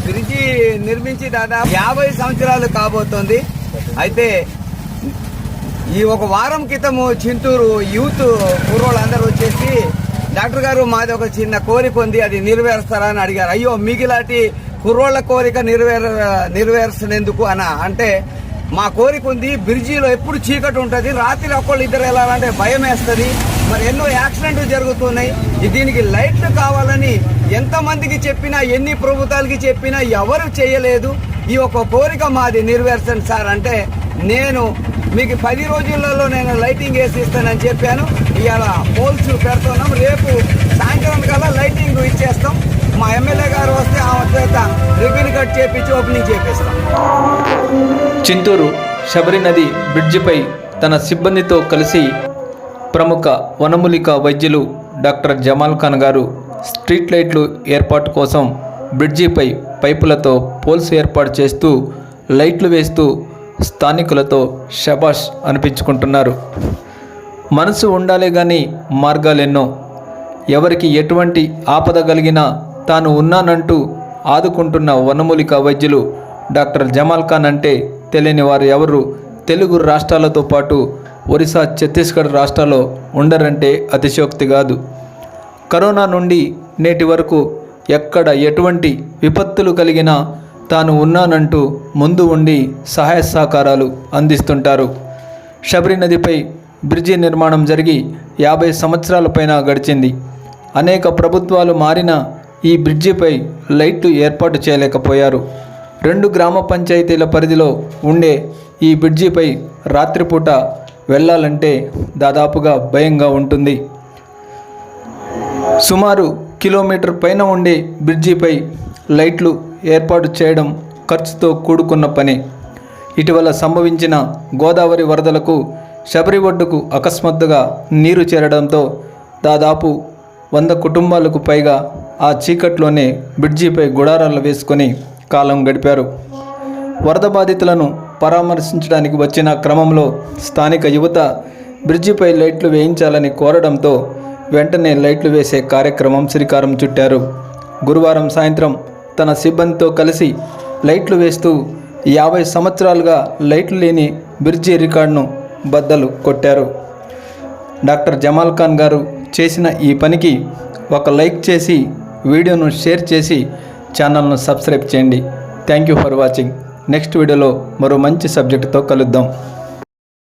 Bridge నిర్మించి దాదాపు 50 సంవత్సరాలు కాబోతోంది. అయితే ఈ ఒక వారం క్రితము చింతూరు యూత్ కుర్రోళ్ళందరూ వచ్చేసి డాక్టర్ గారు మాది ఒక చిన్న కోరిక ఉంది, అది నెరవేరుస్తారా అని అడిగారు. అయ్యో మీకిలాంటి కుర్రోళ్ళ కోరిక నెరవేర్చనేందుకు అంటే మా కోరిక ఉంది, బ్రిడ్జిలో ఎప్పుడు చీకటి ఉంటుంది, రాత్రి ఒక్కళ్ళు ఇద్దరు వెళ్ళాలంటే భయం వేస్తుంది, మరి ఎన్నో యాక్సిడెంట్లు జరుగుతున్నాయి, దీనికి లైట్లు కావాలని ఎంతమందికి చెప్పినా ఎన్ని ప్రభుత్వాలకి చెప్పినా ఎవరు చేయలేదు. ఈ ఒక కోరిక మాది నెరవేర్చండి సార్ అంటే నేను మీకు 10 రోజులలో నేను లైటింగ్ వేసి ఇస్తానని చెప్పాను. ఇవాళ పోల్స్ పెడుతున్నాం, రేపు సాయంత్రం కల్లా లైటింగ్ ఇచ్చేస్తాం. మా ఎమ్మెల్యే గారు వస్తే ఆమె చేత రిబ్బన్ కట్ చేపించి ఓపెనింగ్ చేపిస్తాం. చింతూరు శబరి నది బ్రిడ్జిపై తన సిబ్బందితో కలిసి ప్రముఖ వనమూలిక వైద్యులు డాక్టర్ జమాల్ ఖాన్ గారు స్ట్రీట్ లైట్లు ఏర్పాటు కోసం బ్రిడ్జిపై పైపులతో పోల్స్ ఏర్పాటు చేస్తూ లైట్లు వేస్తూ స్థానికులతో శబాష్ అనిపించుకుంటున్నారు. మనసు ఉండాలే కానీ మార్గాలెన్నో. ఎవరికి ఎటువంటి ఆపద కలిగినా తాను ఉన్నానంటూ ఆదుకుంటున్న వనమూలిక వైద్యులు డాక్టర్ జమాల్ ఖాన్ అంటే తెలియని వారు ఎవరు తెలుగు రాష్ట్రాలతో పాటు ఒరిస్సా, ఛత్తీస్గఢ్ రాష్ట్రాల్లో ఉండరంటే అతిశయోక్తి కాదు. కరోనా నుండి నేటి వరకు ఎక్కడ ఎటువంటి విపత్తులు కలిగినా తాను ఉన్నానంటూ ముందు ఉండి సహాయ సహకారాలు అందిస్తుంటారు. శబరి నదిపై బ్రిడ్జి నిర్మాణం జరిగి 50 సంవత్సరాల పైన గడిచింది. అనేక ప్రభుత్వాలు మారినా ఈ బ్రిడ్జిపై లైట్లు ఏర్పాటు చేయలేకపోయారు. 2 గ్రామ పంచాయతీల పరిధిలో ఉండే ఈ బ్రిడ్జిపై రాత్రిపూట వెళ్ళాలంటే దాదాపుగా భయంగా ఉంటుంది. సుమారు కిలోమీటర్ పైన ఉండే బ్రిడ్జిపై లైట్లు ఏర్పాటు చేయడం ఖర్చుతో కూడుకున్న పని. ఇటీవల సంభవించిన గోదావరి వరదలకు శబరి ఒడ్డుకు అకస్మాత్తుగా నీరు చేరడంతో దాదాపు 100 కుటుంబాలకు పైగా ఆ చీకట్లోనే బ్రిడ్జిపై గుడారాలు వేసుకొని కాలం గడిపారు. వరద బాధితులను పరామర్శించడానికి వచ్చిన క్రమంలో స్థానిక యువత బ్రిడ్జిపై లైట్లు వేయించాలని కోరడంతో వెంటనే లైట్లు వేసే కార్యక్రమం శ్రీకారం చుట్టారు. గురువారం సాయంత్రం తన సిబ్బందితో కలిసి లైట్లు వేస్తూ 50 సంవత్సరాలుగా లైట్లు లేని బ్రిడ్జి రికార్డును బద్దలు కొట్టారు. డాక్టర్ జమాల్ ఖాన్ గారు చేసిన ఈ పనికి ఒక లైక్ చేసి వీడియోను షేర్ చేసి ఛానల్ను సబ్స్క్రైబ్ చేయండి. Thank you for watching. Next వీడియోలో మరో మంచి సబ్జెక్టుతో కలుద్దాం.